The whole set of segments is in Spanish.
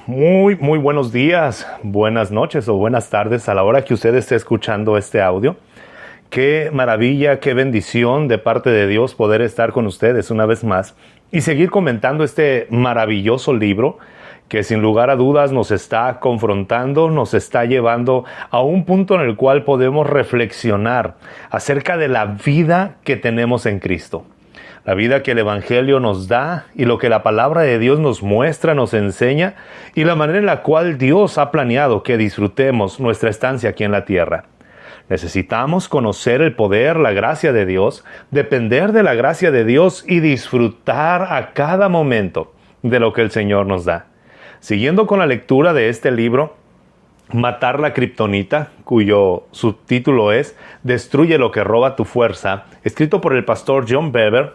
Muy buenos días, buenas noches o buenas tardes a la hora que usted esté escuchando este audio. Qué maravilla, qué bendición de parte de Dios poder estar con ustedes una vez más y seguir comentando este maravilloso libro que sin lugar a dudas nos está confrontando, nos está llevando a un punto en el cual podemos reflexionar acerca de la vida que tenemos en Cristo. La vida que el Evangelio nos da y lo que la palabra de Dios nos muestra, nos enseña y la manera en la cual Dios ha planeado que disfrutemos nuestra estancia aquí en la tierra. Necesitamos conocer el poder, la gracia de Dios, depender de la gracia de Dios y disfrutar a cada momento de lo que el Señor nos da. Siguiendo con la lectura de este libro, Matar la Kriptonita, cuyo subtítulo es Destruye lo que roba tu fuerza, escrito por el pastor John Bevere,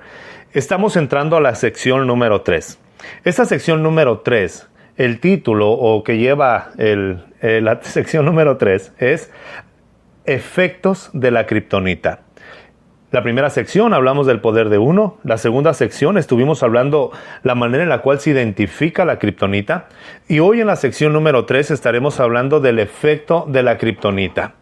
estamos entrando a la sección número 3. Esta sección número 3, el título o que lleva la sección número 3 es Efectos de la Kriptonita. La primera sección hablamos del poder de uno. La segunda sección estuvimos hablando la manera en la cual se identifica la kriptonita. Y hoy en la sección número 3 estaremos hablando del efecto de la kriptonita.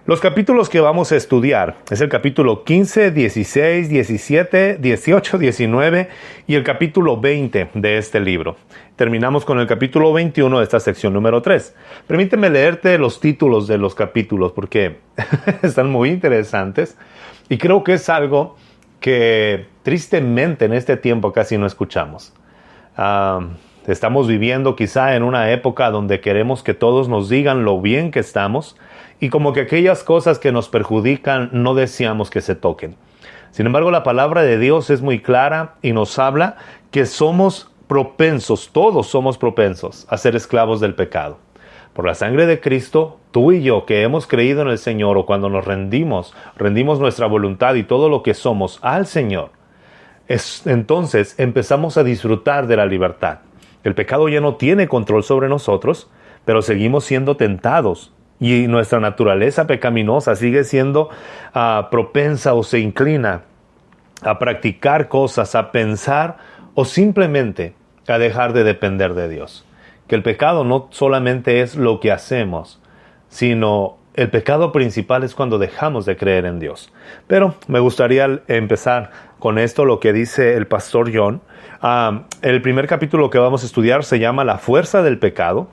Los capítulos que vamos a estudiar es el capítulo 15, 16, 17, 18, 19 y el capítulo 20 de este libro. Terminamos con el capítulo 21 de esta sección número 3. Permíteme leerte los títulos de los capítulos porque están muy interesantes. Y creo que es algo que tristemente en este tiempo casi no escuchamos. Estamos viviendo quizá en una época donde queremos que todos nos digan lo bien que estamos y como que aquellas cosas que nos perjudican no deseamos que se toquen. Sin embargo, la palabra de Dios es muy clara y nos habla que somos propensos, todos somos propensos a ser esclavos del pecado. Por la sangre de Cristo, tú y yo que hemos creído en el Señor o cuando nos rendimos nuestra voluntad y todo lo que somos al Señor, entonces empezamos a disfrutar de la libertad. El pecado ya no tiene control sobre nosotros, pero seguimos siendo tentados y nuestra naturaleza pecaminosa sigue siendo propensa o se inclina a practicar cosas, a pensar o simplemente a dejar de depender de Dios. Que el pecado no solamente es lo que hacemos, sino el pecado principal es cuando dejamos de creer en Dios. Pero me gustaría empezar con esto, lo que dice el pastor John. El primer capítulo que vamos a estudiar se llama La fuerza del pecado.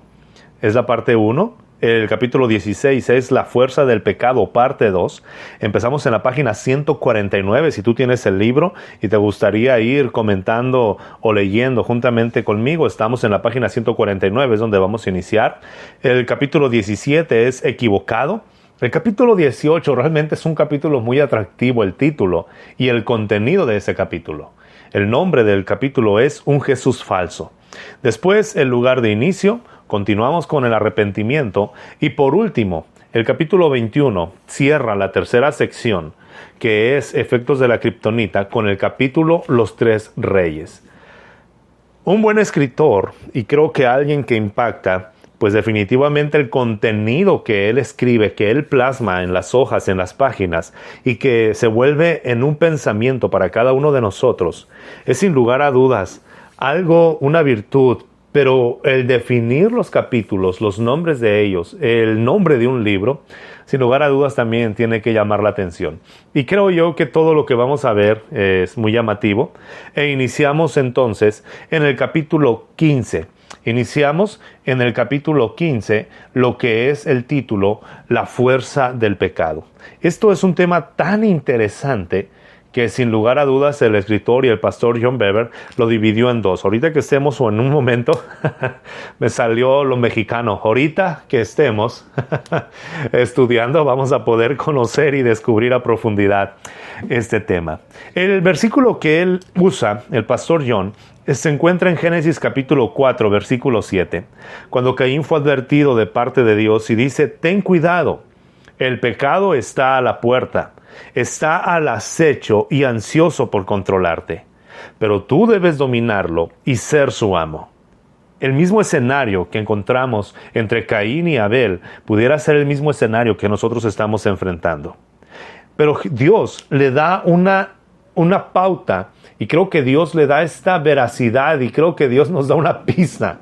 Es la parte 1. El capítulo 16 es La fuerza del pecado, parte 2. Empezamos en la página 149. Si tú tienes el libro y te gustaría ir comentando o leyendo juntamente conmigo, estamos en la página 149, es donde vamos a iniciar. El capítulo 17 es Equivocado. El capítulo 18 realmente es un capítulo muy atractivo, el título y el contenido de ese capítulo. El nombre del capítulo es Un Jesús Falso. Después, el lugar de inicio. Continuamos con el arrepentimiento y por último, el capítulo 21 cierra la tercera sección que es Efectos de la Kriptonita con el capítulo Los Tres Reyes. Un buen escritor y creo que alguien que impacta, pues definitivamente el contenido que él escribe, que él plasma en las hojas, en las páginas y que se vuelve en un pensamiento para cada uno de nosotros, es sin lugar a dudas una virtud. Pero el definir los capítulos, los nombres de ellos, el nombre de un libro, sin lugar a dudas también tiene que llamar la atención. Y creo yo que todo lo que vamos a ver es muy llamativo. E iniciamos entonces en el capítulo 15. Iniciamos en el capítulo 15 lo que es el título La fuerza del pecado. Esto es un tema tan interesante que sin lugar a dudas el escritor y el pastor John Bevere lo dividió en dos. Ahorita que estemos o en un momento, me salió lo mexicano, ahorita que estemos estudiando vamos a poder conocer y descubrir a profundidad este tema. El versículo que él usa, el pastor John, se encuentra en Génesis capítulo 4, versículo 7, cuando Caín fue advertido de parte de Dios y dice, ten cuidado, el pecado está a la puerta. Está al acecho y ansioso por controlarte, pero tú debes dominarlo y ser su amo. El mismo escenario que encontramos entre Caín y Abel pudiera ser el mismo escenario que nosotros estamos enfrentando. Pero Dios le da una pauta y creo que Dios le da esta veracidad y creo que Dios nos da una pista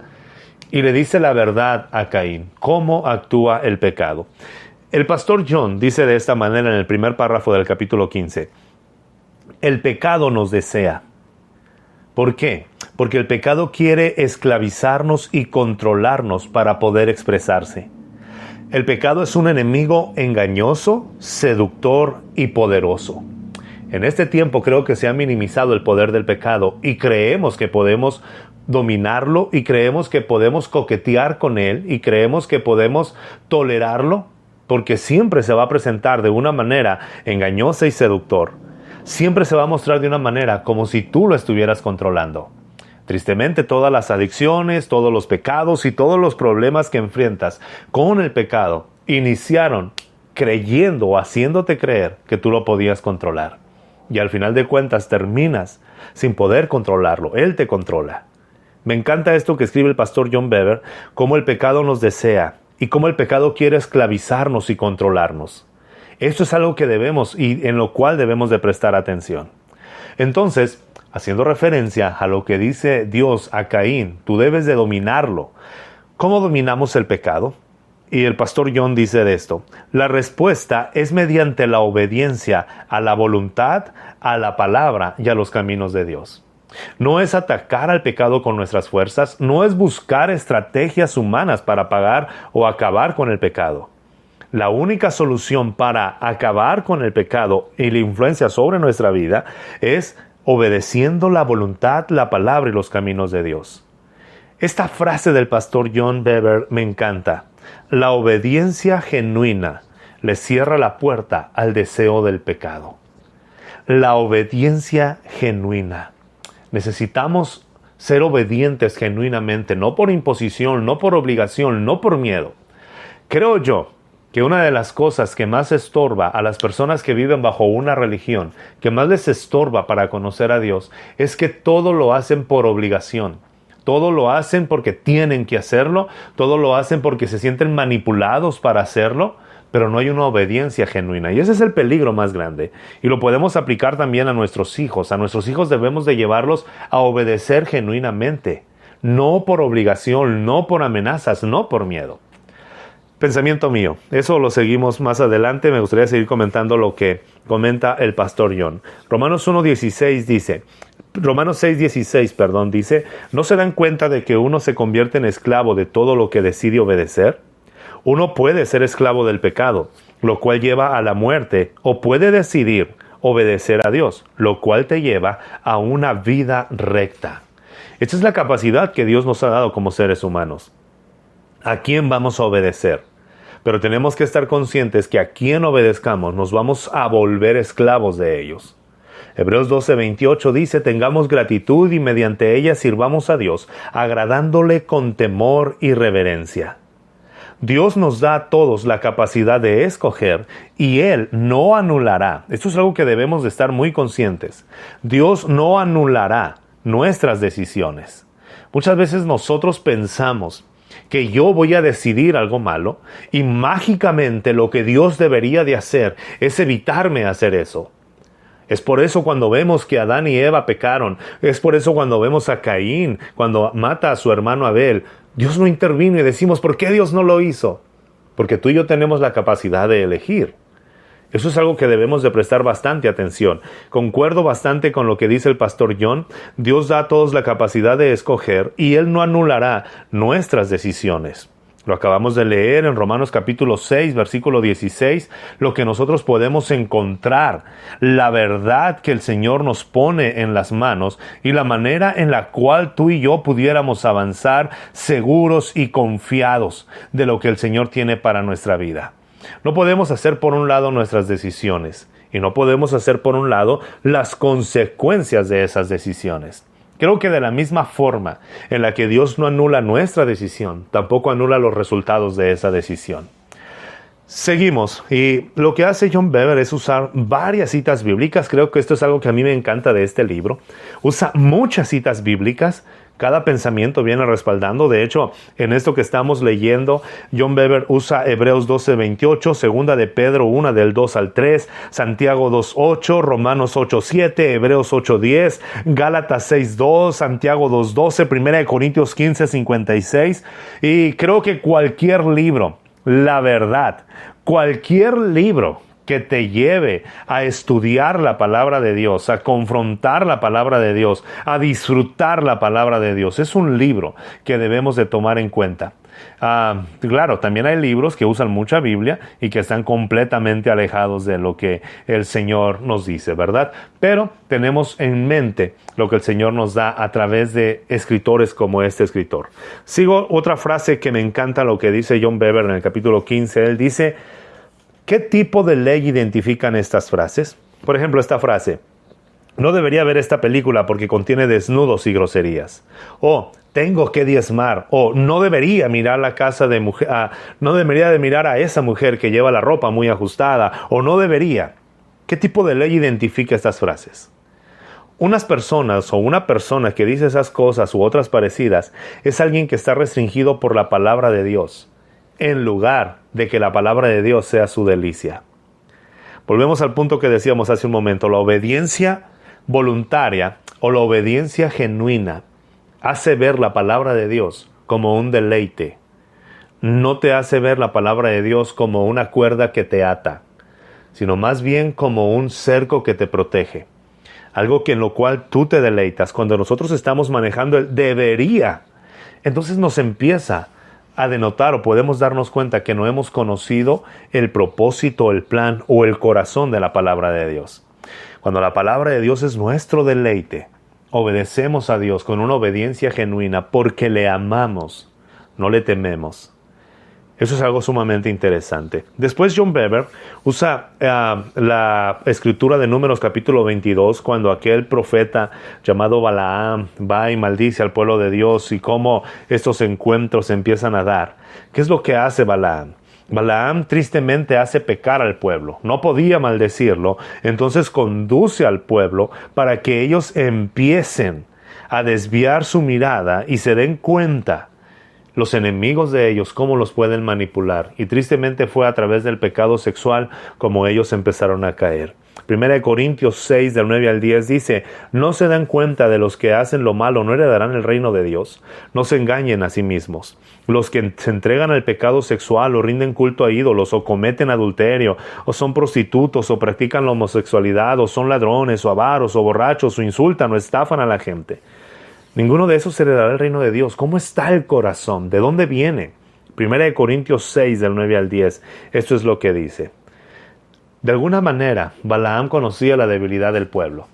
y le dice la verdad a Caín, cómo actúa el pecado. El pastor John dice de esta manera en el primer párrafo del capítulo 15, el pecado nos desea. ¿Por qué? Porque el pecado quiere esclavizarnos y controlarnos para poder expresarse. El pecado es un enemigo engañoso, seductor y poderoso. En este tiempo creo que se ha minimizado el poder del pecado y creemos que podemos dominarlo y creemos que podemos coquetear con él y creemos que podemos tolerarlo porque siempre se va a presentar de una manera engañosa y seductor. Siempre se va a mostrar de una manera como si tú lo estuvieras controlando. Tristemente, todas las adicciones, todos los pecados y todos los problemas que enfrentas con el pecado iniciaron creyendo o haciéndote creer que tú lo podías controlar. Y al final de cuentas terminas sin poder controlarlo. Él te controla. Me encanta esto que escribe el pastor John Bevere, cómo el pecado nos desea y cómo el pecado quiere esclavizarnos y controlarnos. Esto es algo que debemos y en lo cual debemos de prestar atención. Entonces, haciendo referencia a lo que dice Dios a Caín, tú debes de dominarlo. ¿Cómo dominamos el pecado? Y el pastor John dice de esto, la respuesta es mediante la obediencia a la voluntad, a la palabra y a los caminos de Dios. No es atacar al pecado con nuestras fuerzas, no es buscar estrategias humanas para pagar o acabar con el pecado. La única solución para acabar con el pecado y la influencia sobre nuestra vida es obedeciendo la voluntad, la palabra y los caminos de Dios. Esta frase del pastor John Bevere me encanta. La obediencia genuina le cierra la puerta al deseo del pecado. La obediencia genuina. Necesitamos ser obedientes genuinamente, no por imposición, no por obligación, no por miedo. Creo yo que una de las cosas que más estorba a las personas que viven bajo una religión, que más les estorba para conocer a Dios, es que todo lo hacen por obligación. Todo lo hacen porque tienen que hacerlo, todo lo hacen porque se sienten manipulados para hacerlo, pero no hay una obediencia genuina. Y ese es el peligro más grande. Y lo podemos aplicar también a nuestros hijos. A nuestros hijos debemos de llevarlos a obedecer genuinamente, no por obligación, no por amenazas, no por miedo. Pensamiento mío, eso lo seguimos más adelante. Me gustaría seguir comentando lo que comenta el pastor John. Romanos 6:16 dice, ¿no se dan cuenta de que uno se convierte en esclavo de todo lo que decide obedecer? Uno puede ser esclavo del pecado, lo cual lleva a la muerte, o puede decidir obedecer a Dios, lo cual te lleva a una vida recta. Esta es la capacidad que Dios nos ha dado como seres humanos. ¿A quién vamos a obedecer? Pero tenemos que estar conscientes que a quien obedezcamos nos vamos a volver esclavos de ellos. Hebreos 12:28 dice, tengamos gratitud y mediante ella sirvamos a Dios, agradándole con temor y reverencia. Dios nos da a todos la capacidad de escoger y Él no anulará. Esto es algo que debemos de estar muy conscientes. Dios no anulará nuestras decisiones. Muchas veces nosotros pensamos que yo voy a decidir algo malo y mágicamente lo que Dios debería de hacer es evitarme hacer eso. Es por eso cuando vemos que Adán y Eva pecaron, es por eso cuando vemos a Caín, cuando mata a su hermano Abel, Dios no intervino y decimos, ¿por qué Dios no lo hizo? Porque tú y yo tenemos la capacidad de elegir. Eso es algo que debemos de prestar bastante atención. Concuerdo bastante con lo que dice el pastor John. Dios da a todos la capacidad de escoger y Él no anulará nuestras decisiones. Lo acabamos de leer en Romanos capítulo 6, versículo 16, lo que nosotros podemos encontrar, la verdad que el Señor nos pone en las manos y la manera en la cual tú y yo pudiéramos avanzar seguros y confiados de lo que el Señor tiene para nuestra vida. No podemos hacer por un lado nuestras decisiones y no podemos hacer por un lado las consecuencias de esas decisiones. Creo que de la misma forma en la que Dios no anula nuestra decisión, tampoco anula los resultados de esa decisión. Seguimos, y lo que hace John Bevere es usar varias citas bíblicas. Creo que esto es algo que a mí me encanta de este libro. Usa muchas citas bíblicas Cada pensamiento viene respaldando. De hecho, en esto que estamos leyendo, John Bevere usa Hebreos 12:28, segunda de Pedro 1 del 2 al 3, Santiago 2:8, Romanos 8:7, Hebreos 8:10, Gálatas 6:2, Santiago 2:12, primera de Corintios 15:56. Y creo que cualquier libro, la verdad, cualquier libro que te lleve a estudiar la palabra de Dios, a confrontar la palabra de Dios, a disfrutar la palabra de Dios, es un libro que debemos de tomar en cuenta. Claro, también hay libros que usan mucha Biblia y que están completamente alejados de lo que el Señor nos dice, ¿verdad? Pero tenemos en mente lo que el Señor nos da a través de escritores como este escritor. Sigo otra frase que me encanta, lo que dice John Bevere en el capítulo 15. Él dice: ¿qué tipo de ley identifican estas frases? Por ejemplo, esta frase: no debería ver esta película porque contiene desnudos y groserías. O tengo que diezmar. O no debería mirar la casa de mujer. No debería de mirar a esa mujer que lleva la ropa muy ajustada. O no debería. ¿Qué tipo de ley identifica estas frases? Unas personas o una persona que dice esas cosas u otras parecidas es alguien que está restringido por la palabra de Dios, en lugar de que la palabra de Dios sea su delicia. Volvemos al punto que decíamos hace un momento: la obediencia voluntaria o la obediencia genuina hace ver la palabra de Dios como un deleite. No te hace ver la palabra de Dios como una cuerda que te ata, sino más bien como un cerco que te protege. Algo en lo cual tú te deleitas. Cuando nosotros estamos manejando el debería, entonces nos empieza a denotar, o podemos darnos cuenta que no hemos conocido el propósito, el plan o el corazón de la palabra de Dios. Cuando la palabra de Dios es nuestro deleite, obedecemos a Dios con una obediencia genuina porque le amamos, no le tememos. Eso es algo sumamente interesante. Después John Bevere usa la escritura de Números capítulo 22, cuando aquel profeta llamado Balaam va y maldice al pueblo de Dios, y cómo estos encuentros se empiezan a dar. ¿Qué es lo que hace Balaam? Balaam tristemente hace pecar al pueblo. No podía maldecirlo, entonces conduce al pueblo para que ellos empiecen a desviar su mirada y se den cuenta los enemigos de ellos, cómo los pueden manipular. Y tristemente fue a través del pecado sexual como ellos empezaron a caer. Primera de Corintios 6, del 9 al 10 dice: ¿no se dan cuenta de los que hacen lo malo no heredarán el reino de Dios? No se engañen a sí mismos. Los que se entregan al pecado sexual o rinden culto a ídolos o cometen adulterio o son prostitutos o practican la homosexualidad o son ladrones o avaros o borrachos o insultan o estafan a la gente, ninguno de esos heredará el reino de Dios. ¿Cómo está el corazón? ¿De dónde viene? Primera de Corintios 6, del 9 al 10. Esto es lo que dice. De alguna manera, Balaam conocía la debilidad del pueblo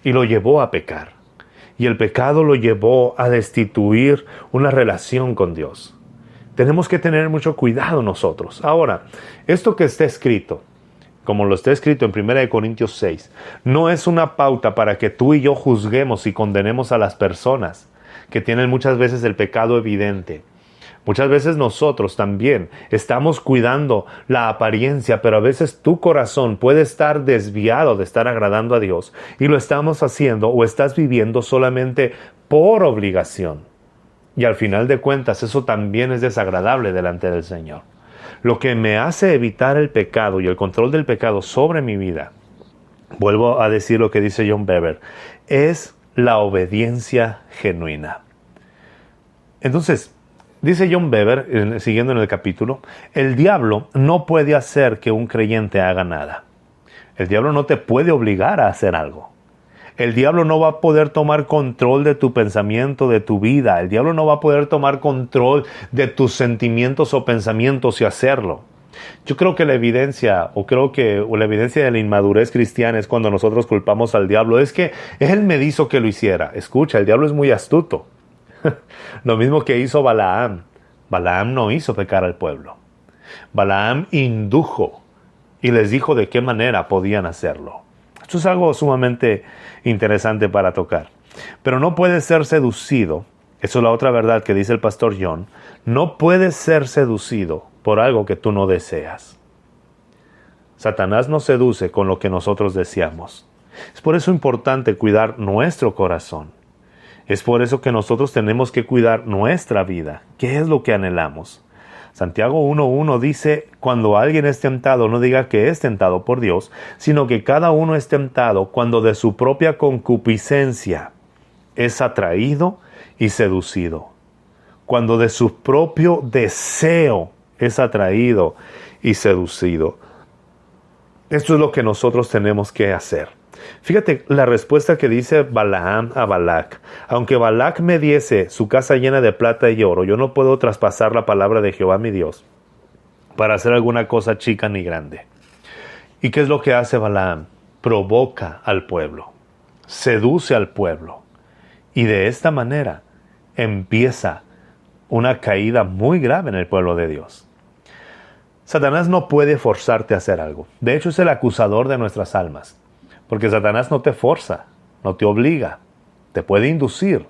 y lo llevó a pecar. Y el pecado lo llevó a destituir una relación con Dios. Tenemos que tener mucho cuidado nosotros. Ahora, esto que está escrito, como lo está escrito en 1 Corintios 6, no es una pauta para que tú y yo juzguemos y condenemos a las personas que tienen muchas veces el pecado evidente. Muchas veces nosotros también estamos cuidando la apariencia, pero a veces tu corazón puede estar desviado de estar agradando a Dios y lo estamos haciendo o estás viviendo solamente por obligación. Y al final de cuentas eso también es desagradable delante del Señor. Lo que me hace evitar el pecado y el control del pecado sobre mi vida, vuelvo a decir lo que dice John Bevere, es la obediencia genuina. Entonces, dice John Bevere, siguiendo en el capítulo, el diablo no puede hacer que un creyente haga nada. El diablo no te puede obligar a hacer algo. El diablo no va a poder tomar control de tu pensamiento, de tu vida. El diablo no va a poder tomar control de tus sentimientos o pensamientos y hacerlo. Yo creo que la evidencia de la inmadurez cristiana es cuando nosotros culpamos al diablo. Es que él me hizo que lo hiciera. Escucha, el diablo es muy astuto. Lo mismo que hizo Balaam. Balaam no hizo pecar al pueblo. Balaam indujo y les dijo de qué manera podían hacerlo. Esto es algo sumamente interesante para tocar. Pero no puedes ser seducido. Eso es la otra verdad que dice el pastor John. No puedes ser seducido por algo que tú no deseas. Satanás nos seduce con lo que nosotros deseamos. Es por eso importante cuidar nuestro corazón. Es por eso que nosotros tenemos que cuidar nuestra vida. ¿Qué es lo que anhelamos? Santiago 1:1 dice, cuando alguien es tentado, no diga que es tentado por Dios, sino que cada uno es tentado cuando de su propia concupiscencia es atraído y seducido. Cuando de su propio deseo es atraído y seducido. Esto es lo que nosotros tenemos que hacer. Fíjate la respuesta que dice Balaam a Balac. Aunque Balac me diese su casa llena de plata y oro, yo no puedo traspasar la palabra de Jehová mi Dios para hacer alguna cosa chica ni grande. ¿Y qué es lo que hace Balaam? Provoca al pueblo, seduce al pueblo. Y de esta manera empieza una caída muy grave en el pueblo de Dios. Satanás no puede forzarte a hacer algo. De hecho, es el acusador de nuestras almas. Porque Satanás no te forza, no te obliga, te puede inducir,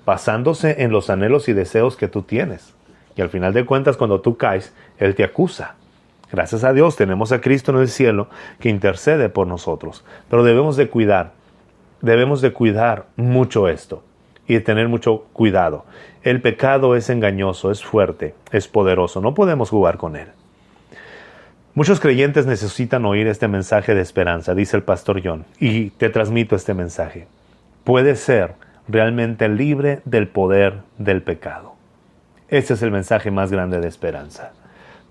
basándose en los anhelos y deseos que tú tienes. Y al final de cuentas, cuando tú caes, Él te acusa. Gracias a Dios tenemos a Cristo en el cielo que intercede por nosotros. Pero debemos de cuidar mucho esto y de tener mucho cuidado. El pecado es engañoso, es fuerte, es poderoso. No podemos jugar con él. Muchos creyentes necesitan oír este mensaje de esperanza, dice el pastor John, y te transmito este mensaje. Puedes ser realmente libre del poder del pecado. Este es el mensaje más grande de esperanza.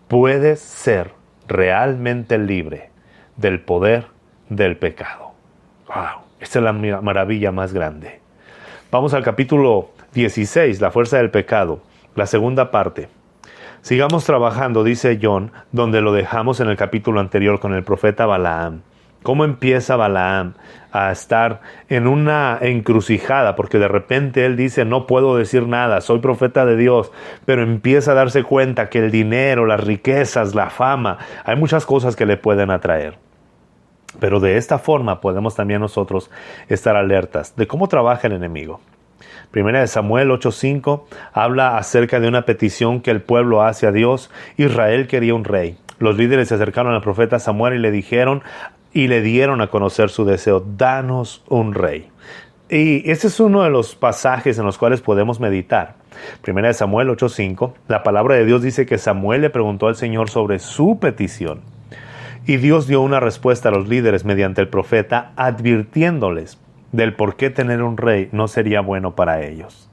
Puedes ser realmente libre del poder del pecado. ¡Wow! Esta es la maravilla más grande. Vamos al capítulo 16, la fuerza del pecado, la segunda parte. Sigamos trabajando, dice John, donde lo dejamos en el capítulo anterior con el profeta Balaam. ¿Cómo empieza Balaam a estar en una encrucijada? Porque de repente él dice, no puedo decir nada, soy profeta de Dios, pero empieza a darse cuenta que el dinero, las riquezas, la fama, hay muchas cosas que le pueden atraer. Pero de esta forma podemos también nosotros estar alertas de cómo trabaja el enemigo. Primera de Samuel 8:5 habla acerca de una petición que el pueblo hace a Dios. Israel quería un rey. Los líderes se acercaron al profeta Samuel y le dijeron y le dieron a conocer su deseo: danos un rey. Y este es uno de los pasajes en los cuales podemos meditar. Primera de Samuel 8:5, la palabra de Dios dice que Samuel le preguntó al Señor sobre su petición. Y Dios dio una respuesta a los líderes mediante el profeta, advirtiéndoles del por qué tener un rey no sería bueno para ellos.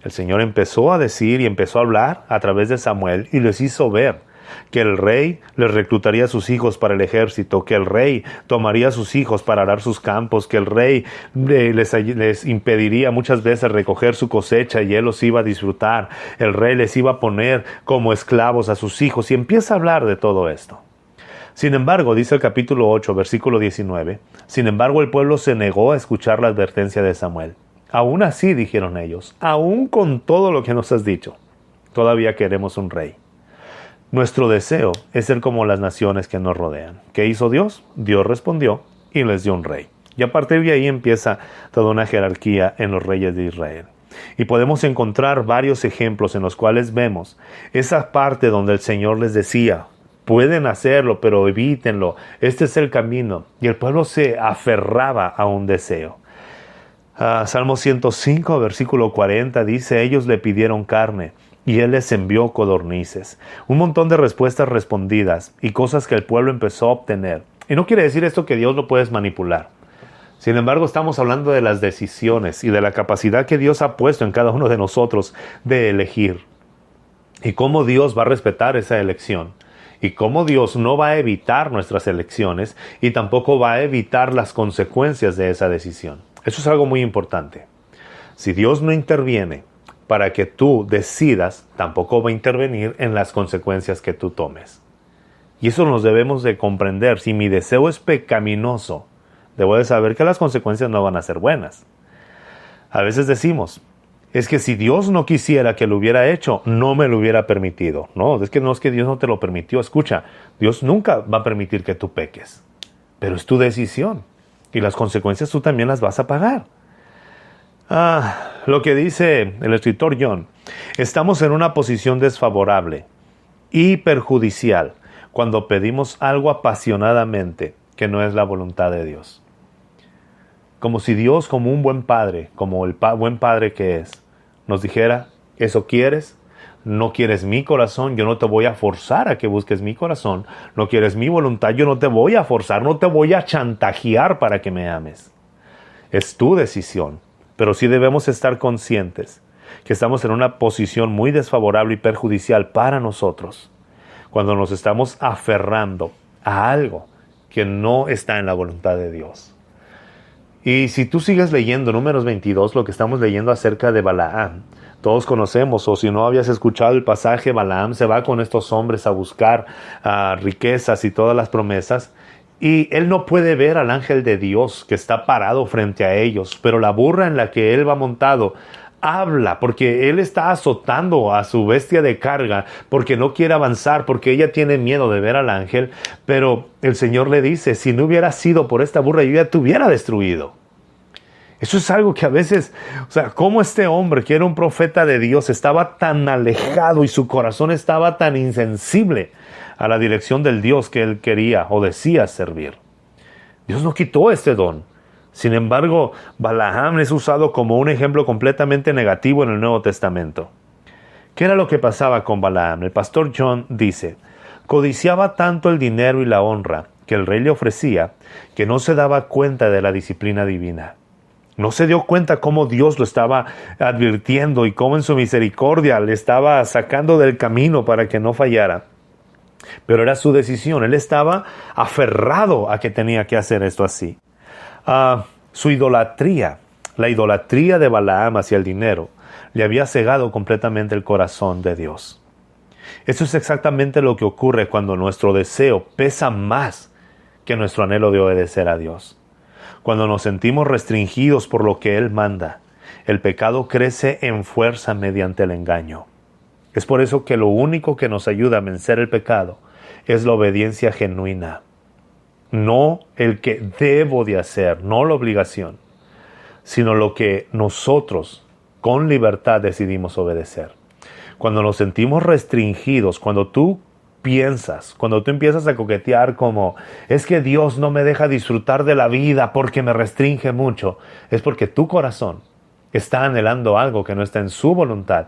El Señor empezó a decir y empezó a hablar a través de Samuel y les hizo ver que el rey les reclutaría a sus hijos para el ejército, que el rey tomaría a sus hijos para arar sus campos, que el rey les impediría muchas veces recoger su cosecha y él los iba a disfrutar. El rey les iba a poner como esclavos a sus hijos y empieza a hablar de todo esto. Sin embargo, dice el capítulo 8, versículo 19, sin embargo el pueblo se negó a escuchar la advertencia de Samuel. Aún así, dijeron ellos, aún con todo lo que nos has dicho, todavía queremos un rey. Nuestro deseo es ser como las naciones que nos rodean. ¿Qué hizo Dios? Dios respondió y les dio un rey. Y a partir de ahí empieza toda una jerarquía en los reyes de Israel. Y podemos encontrar varios ejemplos en los cuales vemos esa parte donde el Señor les decía, pueden hacerlo, pero evítenlo. Este es el camino. Y el pueblo se aferraba a un deseo. Salmo 105, versículo 40 dice, ellos le pidieron carne y él les envió codornices. Un montón de respuestas respondidas y cosas que el pueblo empezó a obtener. Y no quiere decir esto que Dios lo puedes manipular. Sin embargo, estamos hablando de las decisiones y de la capacidad que Dios ha puesto en cada uno de nosotros de elegir. Y cómo Dios va a respetar esa elección. Y cómo Dios no va a evitar nuestras elecciones y tampoco va a evitar las consecuencias de esa decisión. Eso es algo muy importante. Si Dios no interviene para que tú decidas, tampoco va a intervenir en las consecuencias que tú tomes. Y eso nos debemos de comprender. Si mi deseo es pecaminoso, debo de saber que las consecuencias no van a ser buenas. A veces decimos, es que si Dios no quisiera que lo hubiera hecho, no me lo hubiera permitido. No es que Dios no te lo permitió. Escucha, Dios nunca va a permitir que tú peques. Pero es tu decisión. Y las consecuencias tú también las vas a pagar. Lo que dice el escritor John, estamos en una posición desfavorable y perjudicial cuando pedimos algo apasionadamente que no es la voluntad de Dios. Como si Dios, como un buen padre, como el buen padre que es, nos dijera, ¿eso quieres? No quieres mi corazón, yo no te voy a forzar a que busques mi corazón. No quieres mi voluntad, yo no te voy a forzar, no te voy a chantajear para que me ames. Es tu decisión, pero sí debemos estar conscientes que estamos en una posición muy desfavorable y perjudicial para nosotros cuando nos estamos aferrando a algo que no está en la voluntad de Dios. Y si tú sigues leyendo Números 22, lo que estamos leyendo acerca de Balaam, todos conocemos, o si no habías escuchado el pasaje, Balaam se va con estos hombres a buscar riquezas y todas las promesas, y él no puede ver al ángel de Dios que está parado frente a ellos, pero la burra en la que él va montado habla, porque él está azotando a su bestia de carga, porque no quiere avanzar, porque ella tiene miedo de ver al ángel, pero el Señor le dice, si no hubiera sido por esta burra, yo ya te hubiera destruido. Eso es algo que a veces, cómo este hombre, que era un profeta de Dios, estaba tan alejado y su corazón estaba tan insensible a la dirección del Dios que él quería o decía servir. Dios no quitó este don. Sin embargo, Balaam es usado como un ejemplo completamente negativo en el Nuevo Testamento. ¿Qué era lo que pasaba con Balaam? El pastor John dice, codiciaba tanto el dinero y la honra que el rey le ofrecía que no se daba cuenta de la disciplina divina. No se dio cuenta cómo Dios lo estaba advirtiendo y cómo en su misericordia le estaba sacando del camino para que no fallara. Pero era su decisión. Él estaba aferrado a que tenía que hacer esto así. Su idolatría, la idolatría de Balaam hacia el dinero, le había cegado completamente el corazón de Dios. Eso es exactamente lo que ocurre cuando nuestro deseo pesa más que nuestro anhelo de obedecer a Dios. Cuando nos sentimos restringidos por lo que Él manda, el pecado crece en fuerza mediante el engaño. Es por eso que lo único que nos ayuda a vencer el pecado es la obediencia genuina. No el que debo de hacer, no la obligación, sino lo que nosotros con libertad decidimos obedecer. Cuando nos sentimos restringidos, cuando tú empiezas a coquetear como, es que Dios no me deja disfrutar de la vida porque me restringe mucho, es porque tu corazón está anhelando algo que no está en su voluntad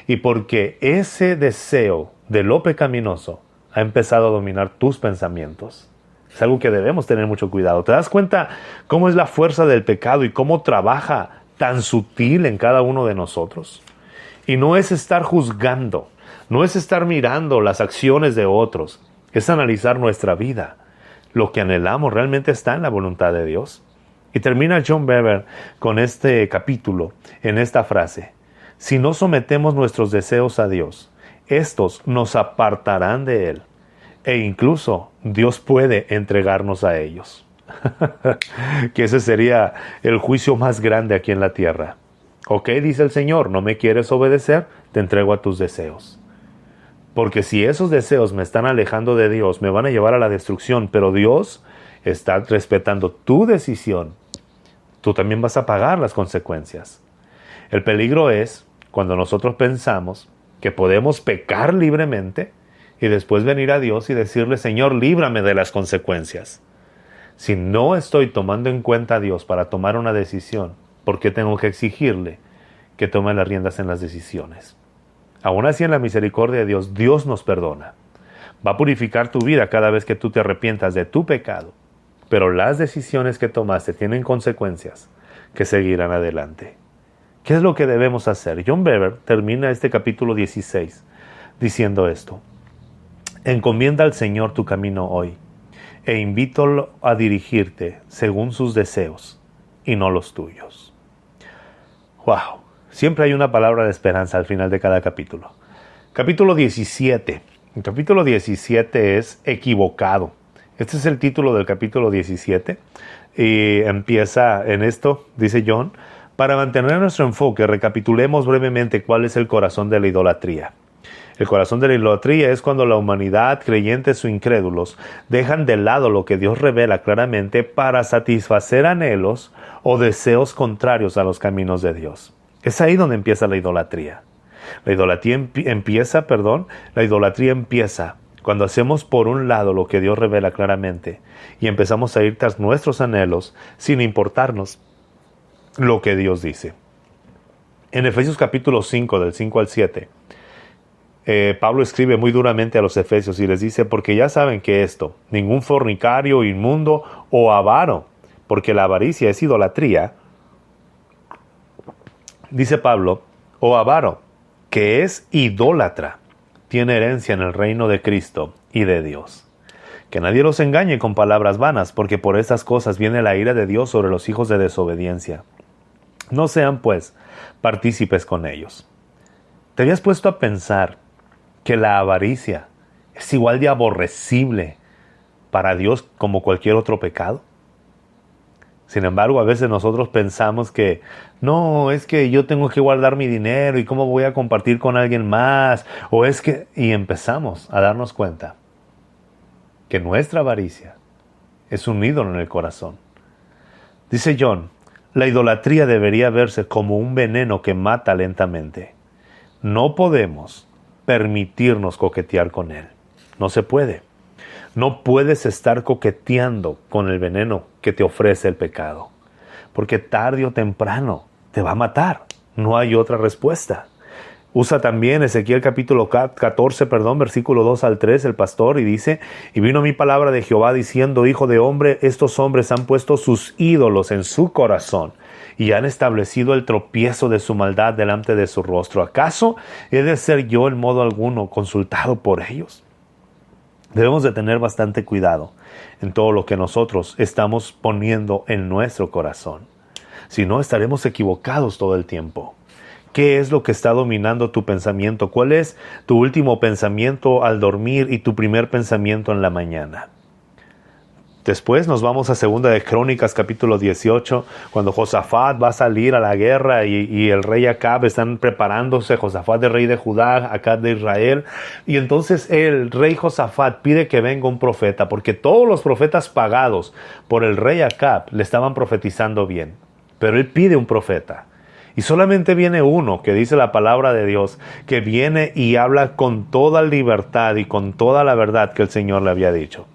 y porque ese deseo de lo pecaminoso ha empezado a dominar tus pensamientos. Es algo que debemos tener mucho cuidado. ¿Te das cuenta cómo es la fuerza del pecado y cómo trabaja tan sutil en cada uno de nosotros? Y no es estar juzgando, no es estar mirando las acciones de otros, es analizar nuestra vida. Lo que anhelamos realmente está en la voluntad de Dios. Y termina John Bevere con este capítulo en esta frase: si no sometemos nuestros deseos a Dios, estos nos apartarán de Él, e incluso Dios puede entregarnos a ellos. Que ese sería el juicio más grande aquí en la tierra. Ok, dice el Señor, no me quieres obedecer, te entrego a tus deseos. Porque si esos deseos me están alejando de Dios, me van a llevar a la destrucción, pero Dios está respetando tu decisión. Tú también vas a pagar las consecuencias. El peligro es cuando nosotros pensamos que podemos pecar libremente y después venir a Dios y decirle, Señor, líbrame de las consecuencias. Si no estoy tomando en cuenta a Dios para tomar una decisión, ¿por qué tengo que exigirle que tome las riendas en las decisiones? Aún así, en la misericordia de Dios, Dios nos perdona. Va a purificar tu vida cada vez que tú te arrepientas de tu pecado. Pero las decisiones que tomaste tienen consecuencias que seguirán adelante. ¿Qué es lo que debemos hacer? John Bevere termina este capítulo 16 diciendo esto: encomienda al Señor tu camino hoy, e invítalo a dirigirte según sus deseos y no los tuyos. ¡Wow! Siempre hay una palabra de esperanza al final de cada capítulo. Capítulo 17. El capítulo 17 es equivocado. Este es el título del capítulo 17. Y empieza en esto, dice John: para mantener nuestro enfoque, recapitulemos brevemente cuál es el corazón de la idolatría. El corazón de la idolatría es cuando la humanidad, creyentes o incrédulos, dejan de lado lo que Dios revela claramente para satisfacer anhelos o deseos contrarios a los caminos de Dios. Es ahí donde empieza la idolatría. La idolatría empieza Cuando hacemos por un lado lo que Dios revela claramente y empezamos a ir tras nuestros anhelos sin importarnos lo que Dios dice. En Efesios capítulo 5, del 5 al 7, Pablo escribe muy duramente a los efesios y les dice: porque ya saben que esto, ningún fornicario, inmundo o avaro, porque la avaricia es idolatría, dice Pablo, o avaro, que es idólatra, tiene herencia en el reino de Cristo y de Dios. Que nadie los engañe con palabras vanas, porque por estas cosas viene la ira de Dios sobre los hijos de desobediencia. No sean, pues, partícipes con ellos. ¿Te habías puesto a pensar que la avaricia es igual de aborrecible para Dios como cualquier otro pecado? Sin embargo, a veces nosotros pensamos que no, es que yo tengo que guardar mi dinero y cómo voy a compartir con alguien más, o es que... Y empezamos a darnos cuenta que nuestra avaricia es un ídolo en el corazón. Dice John, la idolatría debería verse como un veneno que mata lentamente. No podemos permitirnos coquetear con él. No se puede. No puedes estar coqueteando con el veneno que te ofrece el pecado, porque tarde o temprano te va a matar. No hay otra respuesta. Usa también Ezequiel capítulo 14, versículo 2 al 3, el pastor, y dice: y vino mi palabra de Jehová diciendo: hijo de hombre, estos hombres han puesto sus ídolos en su corazón y han establecido el tropiezo de su maldad delante de su rostro. ¿Acaso he de ser yo en modo alguno consultado por ellos? Debemos de tener bastante cuidado en todo lo que nosotros estamos poniendo en nuestro corazón. Si no, estaremos equivocados todo el tiempo. ¿Qué es lo que está dominando tu pensamiento? ¿Cuál es tu último pensamiento al dormir y tu primer pensamiento en la mañana? Después nos vamos a Segunda de Crónicas, capítulo 18, cuando Josafat va a salir a la guerra y el rey Acab están preparándose, Josafat de rey de Judá, Acab de Israel, y entonces el rey Josafat pide que venga un profeta, porque todos los profetas pagados por el rey Acab le estaban profetizando bien, pero él pide un profeta. Y solamente viene uno, que dice la palabra de Dios, que viene y habla con toda libertad y con toda la verdad que el Señor le había dicho.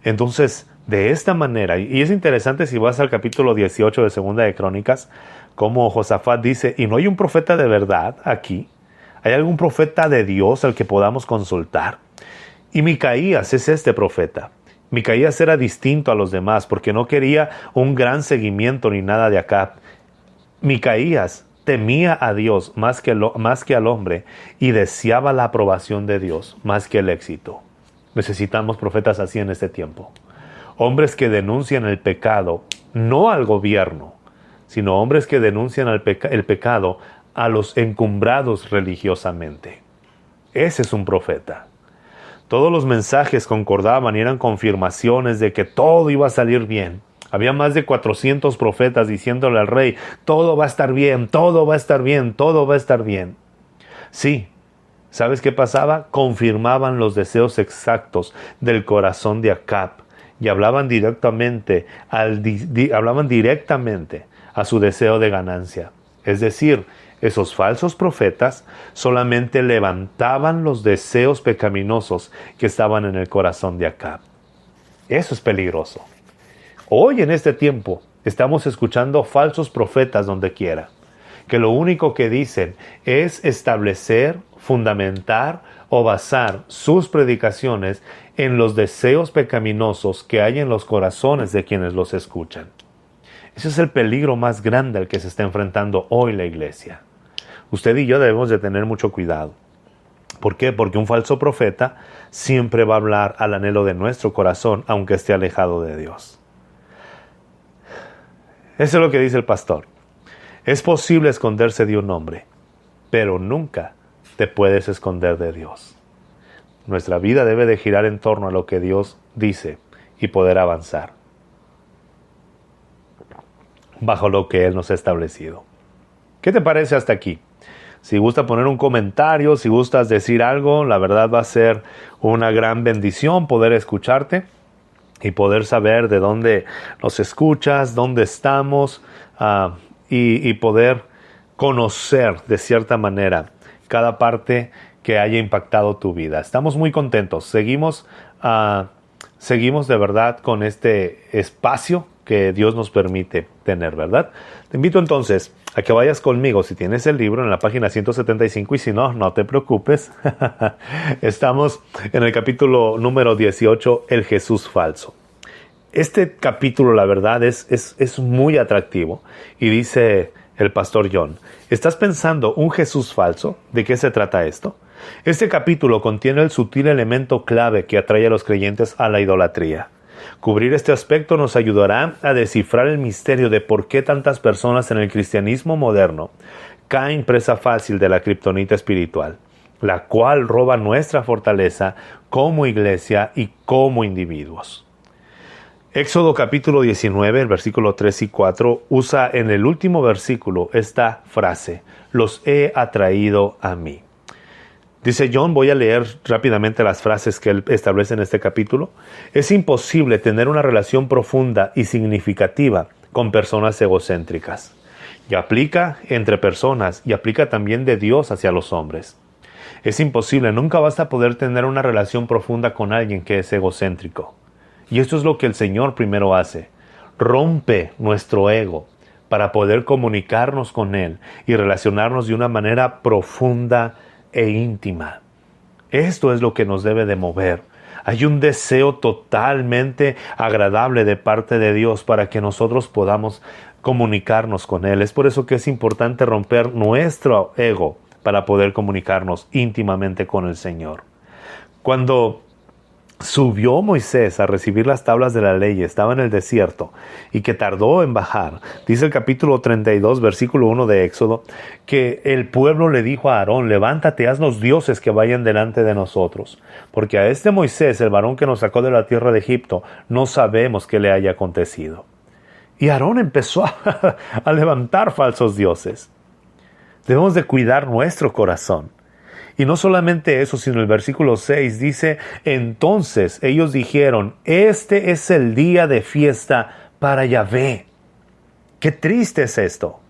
Entonces, de esta manera, y es interesante si vas al capítulo 18 de Segunda de Crónicas, como Josafat dice: ¿y no hay un profeta de verdad aquí? ¿Hay algún profeta de Dios al que podamos consultar? Y Micaías es este profeta. Micaías era distinto a los demás porque no quería un gran seguimiento ni nada de Acab. Micaías temía a Dios más que al hombre y deseaba la aprobación de Dios más que el éxito. Necesitamos profetas así en este tiempo. Hombres que denuncian el pecado, no al gobierno, sino hombres que denuncian el pecado a los encumbrados religiosamente. Ese es un profeta. Todos los mensajes concordaban y eran confirmaciones de que todo iba a salir bien. Había más de 400 profetas diciéndole al rey: todo va a estar bien, todo va a estar bien, todo va a estar bien. Sí, ¿sabes qué pasaba? Confirmaban los deseos exactos del corazón de Acab y hablaban directamente a su deseo de ganancia. Es decir, esos falsos profetas solamente levantaban los deseos pecaminosos que estaban en el corazón de Acab. Eso es peligroso. Hoy en este tiempo estamos escuchando falsos profetas donde quiera, que lo único que dicen es establecer, fundamentar o basar sus predicaciones en los deseos pecaminosos que hay en los corazones de quienes los escuchan. Ese es el peligro más grande al que se está enfrentando hoy la iglesia. Usted y yo debemos de tener mucho cuidado. ¿Por qué? Porque un falso profeta siempre va a hablar al anhelo de nuestro corazón, aunque esté alejado de Dios. Eso es lo que dice el pastor. Es posible esconderse de un hombre, pero nunca te puedes esconder de Dios. Nuestra vida debe de girar en torno a lo que Dios dice y poder avanzar bajo lo que Él nos ha establecido. ¿Qué te parece hasta aquí? Si gusta poner un comentario, si gustas decir algo, la verdad va a ser una gran bendición poder escucharte y poder saber de dónde nos escuchas, dónde estamos, y poder conocer de cierta manera cada parte que haya impactado tu vida. Estamos muy contentos. Seguimos de verdad con este espacio que Dios nos permite tener, ¿verdad? Te invito entonces a que vayas conmigo, si tienes el libro, en la página 175, y si no, no te preocupes. Estamos en el capítulo número 18, el Jesús falso. Este capítulo, la verdad, es muy atractivo. Y dice el pastor John, ¿estás pensando un Jesús falso? ¿De qué se trata esto? Este capítulo contiene el sutil elemento clave que atrae a los creyentes a la idolatría. Cubrir este aspecto nos ayudará a descifrar el misterio de por qué tantas personas en el cristianismo moderno caen presa fácil de la kriptonita espiritual, la cual roba nuestra fortaleza como iglesia y como individuos. Éxodo capítulo 19, el versículo 3 y 4, usa en el último versículo esta frase: los he atraído a mí. Dice John, voy a leer rápidamente las frases que él establece en este capítulo. Es imposible tener una relación profunda y significativa con personas egocéntricas. Y aplica entre personas y aplica también de Dios hacia los hombres. Es imposible, nunca vas a poder tener una relación profunda con alguien que es egocéntrico. Y esto es lo que el Señor primero hace. Rompe nuestro ego para poder comunicarnos con Él y relacionarnos de una manera profunda e íntima. Esto es lo que nos debe de mover. Hay un deseo totalmente agradable de parte de Dios para que nosotros podamos comunicarnos con Él. Es por eso que es importante romper nuestro ego para poder comunicarnos íntimamente con el Señor. Cuando subió Moisés a recibir las tablas de la ley, estaba en el desierto y que tardó en bajar. Dice el capítulo 32, versículo 1 de Éxodo, que el pueblo le dijo a Aarón: levántate, haznos dioses que vayan delante de nosotros, porque a este Moisés, el varón que nos sacó de la tierra de Egipto, no sabemos qué le haya acontecido. Y Aarón empezó a levantar falsos dioses. Debemos de cuidar nuestro corazón. Y no solamente eso, sino el versículo 6 dice: entonces ellos dijeron, este es el día de fiesta para Yahvé. Qué triste es esto.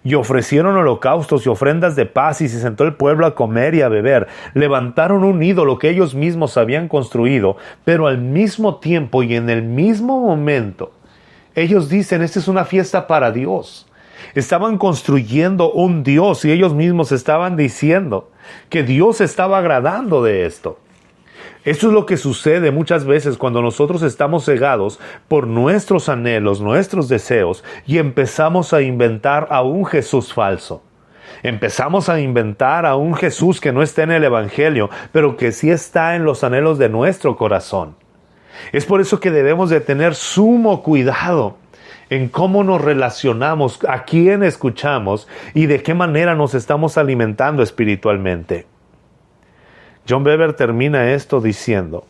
Y ofrecieron holocaustos y ofrendas de paz, y se sentó el pueblo a comer y a beber. Levantaron un ídolo que ellos mismos habían construido, pero al mismo tiempo y en el mismo momento, ellos dicen, esta es una fiesta para Dios. Estaban construyendo un Dios y ellos mismos estaban diciendo que Dios estaba agradando de esto. Esto es lo que sucede muchas veces cuando nosotros estamos cegados por nuestros anhelos, nuestros deseos, y empezamos a inventar a un Jesús falso. Empezamos a inventar a un Jesús que no está en el Evangelio, pero que sí está en los anhelos de nuestro corazón. Es por eso que debemos de tener sumo cuidado en cómo nos relacionamos, a quién escuchamos y de qué manera nos estamos alimentando espiritualmente. John Bevere termina esto diciendo: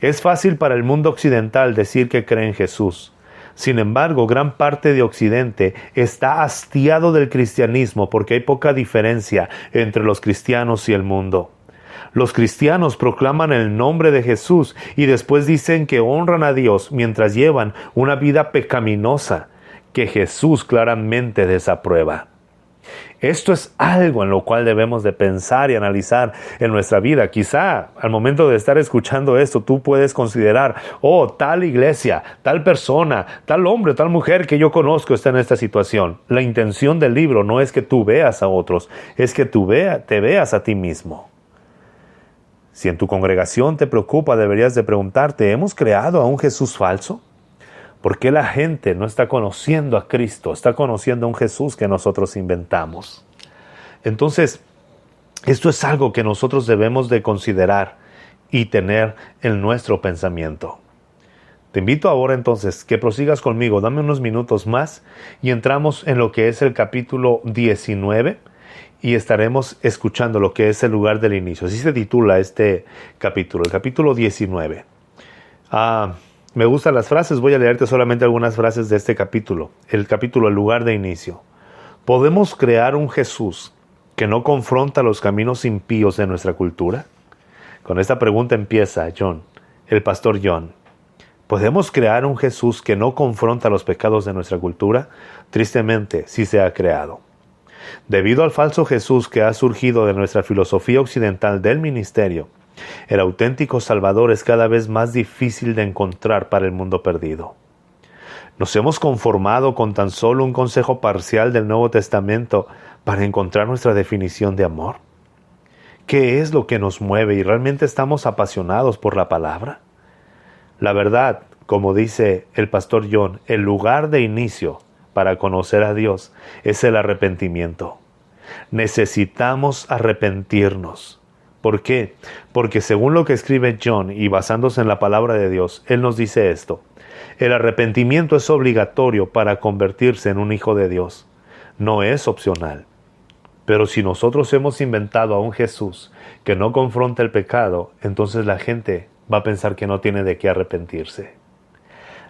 es fácil para el mundo occidental decir que cree en Jesús. Sin embargo, gran parte de Occidente está hastiado del cristianismo porque hay poca diferencia entre los cristianos y el mundo. Los cristianos proclaman el nombre de Jesús y después dicen que honran a Dios mientras llevan una vida pecaminosa que Jesús claramente desaprueba. Esto es algo en lo cual debemos de pensar y analizar en nuestra vida. Quizá al momento de estar escuchando esto, tú puedes considerar, tal iglesia, tal persona, tal hombre, tal mujer que yo conozco está en esta situación. La intención del libro no es que tú veas a otros, es que te veas a ti mismo. Si en tu congregación te preocupa, deberías de preguntarte, ¿hemos creado a un Jesús falso? ¿Por qué la gente no está conociendo a Cristo? Está conociendo a un Jesús que nosotros inventamos. Entonces, esto es algo que nosotros debemos de considerar y tener en nuestro pensamiento. Te invito ahora entonces que prosigas conmigo, dame unos minutos más y entramos en lo que es el capítulo 19 y estaremos escuchando lo que es el lugar del inicio. Así se titula este capítulo, el capítulo 19. Me gustan las frases, voy a leerte solamente algunas frases de este capítulo. El capítulo, el lugar de inicio. ¿Podemos crear un Jesús que no confronta los caminos impíos de nuestra cultura? Con esta pregunta empieza el pastor John. ¿Podemos crear un Jesús que no confronta los pecados de nuestra cultura? Tristemente, sí se ha creado. Debido al falso Jesús que ha surgido de nuestra filosofía occidental del ministerio, el auténtico Salvador es cada vez más difícil de encontrar para el mundo perdido. Nos hemos conformado con tan solo un consejo parcial del Nuevo Testamento para encontrar nuestra definición de amor. ¿Qué es lo que nos mueve y realmente estamos apasionados por la palabra? La verdad, como dice el pastor John, el lugar de inicio para conocer a Dios es el arrepentimiento. Necesitamos arrepentirnos. ¿Por qué? Porque según lo que escribe John y basándose en la palabra de Dios, él nos dice esto: el arrepentimiento es obligatorio para convertirse en un hijo de Dios. No es opcional. Pero si nosotros hemos inventado a un Jesús que no confronta el pecado, entonces la gente va a pensar que no tiene de qué arrepentirse.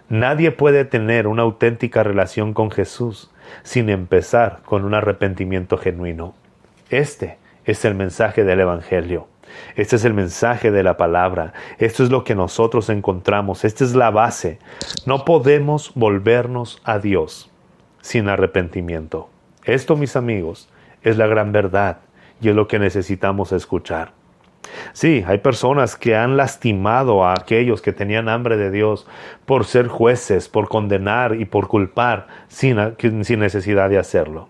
Nadie puede tener una auténtica relación con Jesús sin empezar con un arrepentimiento genuino. Este es el mensaje del Evangelio. Este es el mensaje de la palabra. Esto es lo que nosotros encontramos. Esta es la base. No podemos volvernos a Dios sin arrepentimiento. Esto, mis amigos, es la gran verdad y es lo que necesitamos escuchar. Sí, hay personas que han lastimado a aquellos que tenían hambre de Dios por ser jueces, por condenar y por culpar sin necesidad de hacerlo.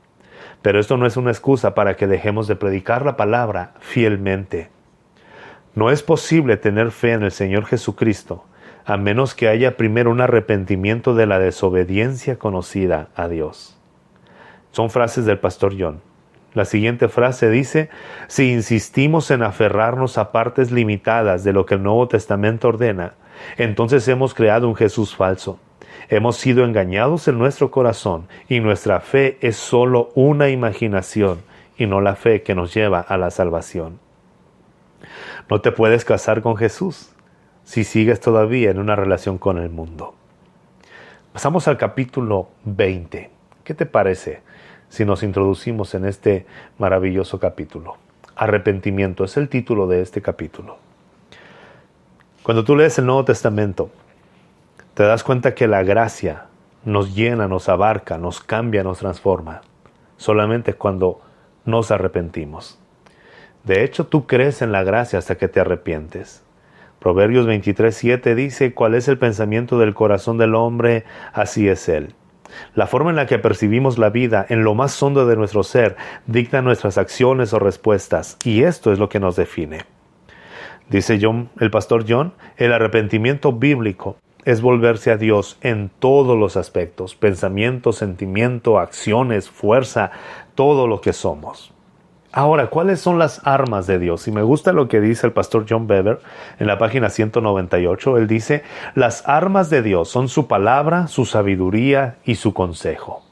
Pero esto no es una excusa para que dejemos de predicar la palabra fielmente. No es posible tener fe en el Señor Jesucristo a menos que haya primero un arrepentimiento de la desobediencia conocida a Dios. Son frases del pastor John. La siguiente frase dice: si insistimos en aferrarnos a partes limitadas de lo que el Nuevo Testamento ordena, entonces hemos creado un Jesús falso. Hemos sido engañados en nuestro corazón y nuestra fe es solo una imaginación y no la fe que nos lleva a la salvación. No te puedes casar con Jesús si sigues todavía en una relación con el mundo. Pasamos al capítulo 20. ¿Qué te parece si nos introducimos en este maravilloso capítulo? Arrepentimiento es el título de este capítulo. Cuando tú lees el Nuevo Testamento, te das cuenta que la gracia nos llena, nos abarca, nos cambia, nos transforma, solamente cuando nos arrepentimos. De hecho, tú crees en la gracia hasta que te arrepientes. Proverbios 23:7 dice: ¿cuál es el pensamiento del corazón del hombre? Así es él. La forma en la que percibimos la vida en lo más hondo de nuestro ser dicta nuestras acciones o respuestas, y esto es lo que nos define. Dice el pastor John, el arrepentimiento bíblico es volverse a Dios en todos los aspectos: pensamiento, sentimiento, acciones, fuerza, todo lo que somos. Ahora, ¿cuáles son las armas de Dios? Y me gusta lo que dice el pastor John Bevere en la página 198. Él dice: las armas de Dios son su palabra, su sabiduría y su consejo.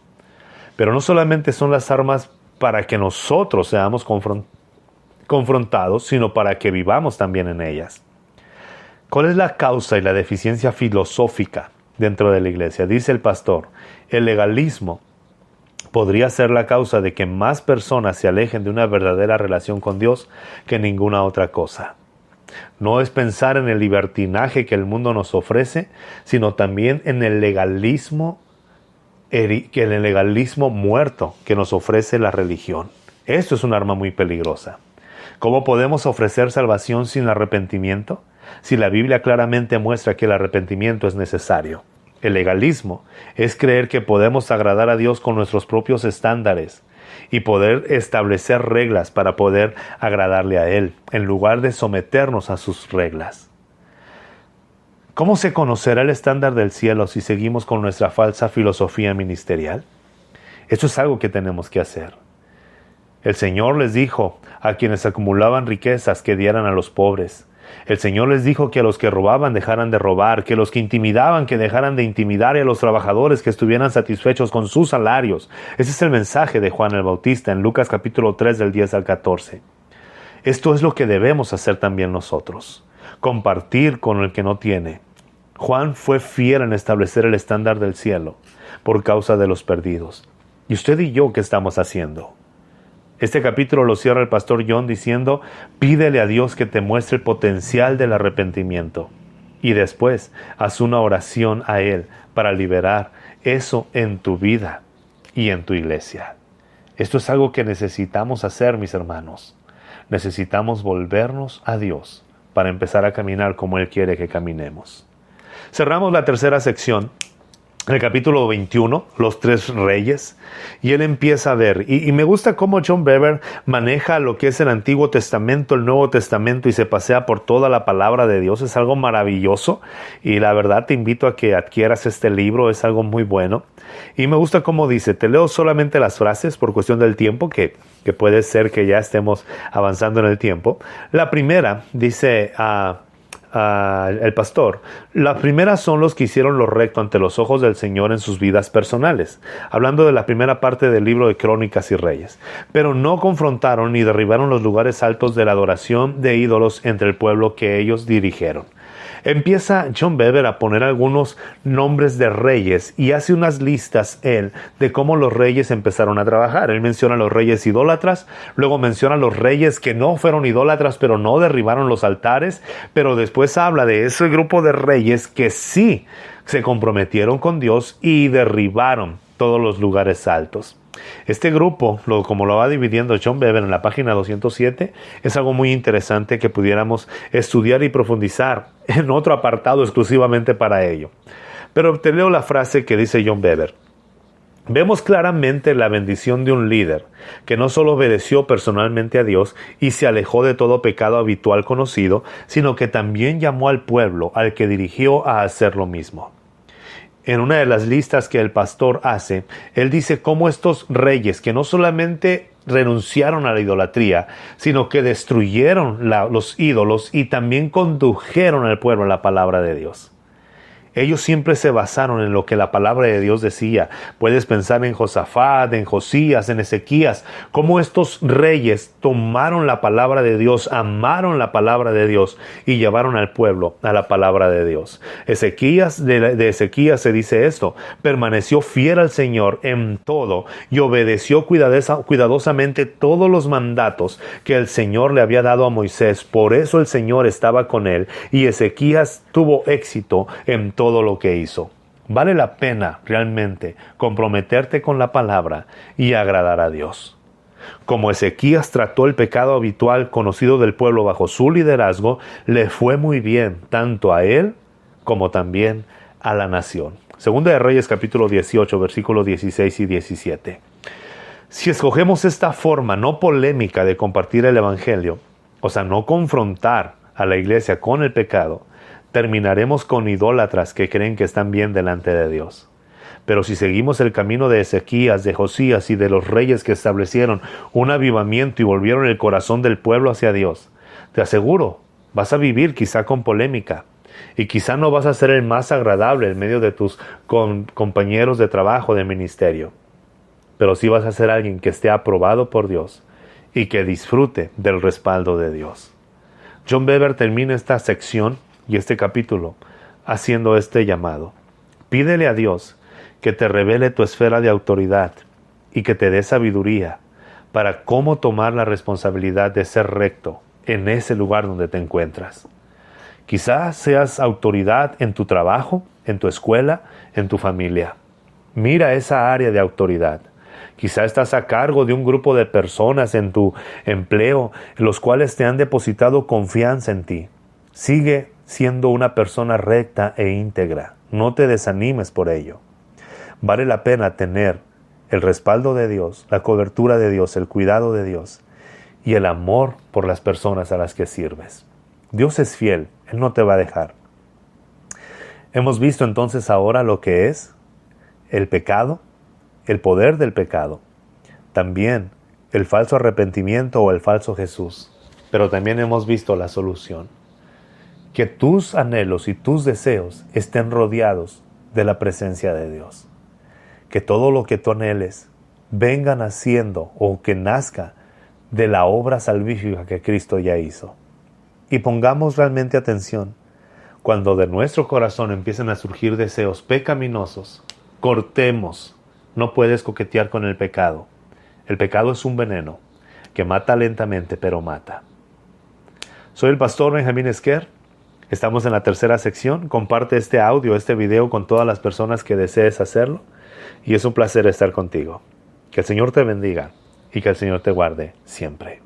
Pero no solamente son las armas para que nosotros seamos confrontados, sino para que vivamos también en ellas. ¿Cuál es la causa y la deficiencia filosófica dentro de la iglesia? Dice el pastor: el legalismo podría ser la causa de que más personas se alejen de una verdadera relación con Dios que ninguna otra cosa. No es pensar en el libertinaje que el mundo nos ofrece, sino también en el legalismo muerto que nos ofrece la religión. Esto es un arma muy peligrosa. ¿Cómo podemos ofrecer salvación sin arrepentimiento? Si la Biblia claramente muestra que el arrepentimiento es necesario. El legalismo es creer que podemos agradar a Dios con nuestros propios estándares y poder establecer reglas para poder agradarle a Él, en lugar de someternos a sus reglas. ¿Cómo se conocerá el estándar del cielo si seguimos con nuestra falsa filosofía ministerial? Esto es algo que tenemos que hacer. El Señor les dijo a quienes acumulaban riquezas que dieran a los pobres. El Señor les dijo que a los que robaban dejaran de robar, que los que intimidaban que dejaran de intimidar, y a los trabajadores que estuvieran satisfechos con sus salarios. Ese es el mensaje de Juan el Bautista en Lucas capítulo 3 del 10 al 14. Esto es lo que debemos hacer también nosotros: compartir con el que no tiene. Juan fue fiel en establecer el estándar del cielo por causa de los perdidos. ¿Y usted y yo qué estamos haciendo? Este capítulo lo cierra el pastor John diciendo: pídele a Dios que te muestre el potencial del arrepentimiento. Y después, haz una oración a Él para liberar eso en tu vida y en tu iglesia. Esto es algo que necesitamos hacer, mis hermanos. Necesitamos volvernos a Dios para empezar a caminar como Él quiere que caminemos. Cerramos la tercera sección, el capítulo 21, los tres reyes, y él empieza a ver, y me gusta cómo John Bevere maneja lo que es el Antiguo Testamento, el Nuevo Testamento, y se pasea por toda la palabra de Dios. Es algo maravilloso, y la verdad te invito a que adquieras este libro, es algo muy bueno. Y me gusta cómo dice, te leo solamente las frases por cuestión del tiempo, que puede ser que ya estemos avanzando en el tiempo. La primera dice el pastor: las primeras son los que hicieron lo recto ante los ojos del Señor en sus vidas personales, hablando de la primera parte del libro de Crónicas y Reyes, pero no confrontaron ni derribaron los lugares altos de la adoración de ídolos entre el pueblo que ellos dirigieron. Empieza John Bevere a poner algunos nombres de reyes y hace unas listas él de cómo los reyes empezaron a trabajar. Él menciona a los reyes idólatras, luego menciona a los reyes que no fueron idólatras pero no derribaron los altares, pero después habla de ese grupo de reyes que sí se comprometieron con Dios y derribaron todos los lugares altos. Este grupo, como lo va dividiendo John Bevere en la página 207, es algo muy interesante que pudiéramos estudiar y profundizar en otro apartado exclusivamente para ello. Pero te leo la frase que dice John Bevere. Vemos claramente la bendición de un líder que no solo obedeció personalmente a Dios y se alejó de todo pecado habitual conocido, sino que también llamó al pueblo al que dirigió a hacer lo mismo. En una de las listas que el pastor hace, él dice cómo estos reyes que no solamente renunciaron a la idolatría, sino que destruyeron los ídolos y también condujeron al pueblo a la palabra de Dios. Ellos siempre se basaron en lo que la palabra de Dios decía. Puedes pensar en Josafat, en Josías, en Ezequías, cómo estos reyes tomaron la palabra de Dios, amaron la palabra de Dios y llevaron al pueblo a la palabra de Dios. Ezequías, de Ezequías se dice esto: permaneció fiel al Señor en todo y obedeció cuidadosamente todos los mandatos que el Señor le había dado a Moisés. Por eso el Señor estaba con él y Ezequías tuvo éxito en todo lo que hizo. Vale la pena realmente comprometerte con la palabra y agradar a Dios. Como Ezequías trató el pecado habitual conocido del pueblo bajo su liderazgo, le fue muy bien tanto a él como también a la nación. Segunda de Reyes capítulo 18 versículos 16 y 17. Si escogemos esta forma no polémica de compartir el evangelio, o sea, no confrontar a la iglesia con el pecado, terminaremos con idólatras que creen que están bien delante de Dios. Pero si seguimos el camino de Ezequías, de Josías y de los reyes que establecieron un avivamiento y volvieron el corazón del pueblo hacia Dios, te aseguro, vas a vivir quizá con polémica y quizá no vas a ser el más agradable en medio de tus compañeros de trabajo, de ministerio, pero sí vas a ser alguien que esté aprobado por Dios y que disfrute del respaldo de Dios. John Bevere termina esta sección y este capítulo haciendo este llamado. Pídele a Dios que te revele tu esfera de autoridad y que te dé sabiduría para cómo tomar la responsabilidad de ser recto en ese lugar donde te encuentras. Quizás seas autoridad en tu trabajo, en tu escuela, en tu familia. Mira esa área de autoridad. Quizá estás a cargo de un grupo de personas en tu empleo, los cuales te han depositado confianza en ti. Sigue siendo una persona recta e íntegra. No te desanimes por ello. Vale la pena tener el respaldo de Dios, la cobertura de Dios, el cuidado de Dios y el amor por las personas a las que sirves. Dios es fiel, Él no te va a dejar. Hemos visto entonces ahora lo que es el pecado, el poder del pecado, también el falso arrepentimiento o el falso Jesús, pero también hemos visto la solución. Que tus anhelos y tus deseos estén rodeados de la presencia de Dios. Que todo lo que tú anheles venga naciendo o que nazca de la obra salvífica que Cristo ya hizo. Y pongamos realmente atención. Cuando de nuestro corazón empiecen a surgir deseos pecaminosos, cortemos. No puedes coquetear con el pecado. El pecado es un veneno que mata lentamente, pero mata. Soy el pastor Benjamín Esquer. Estamos en la tercera sección. Comparte este audio, este video con todas las personas que desees hacerlo. Y es un placer estar contigo. Que el Señor te bendiga y que el Señor te guarde siempre.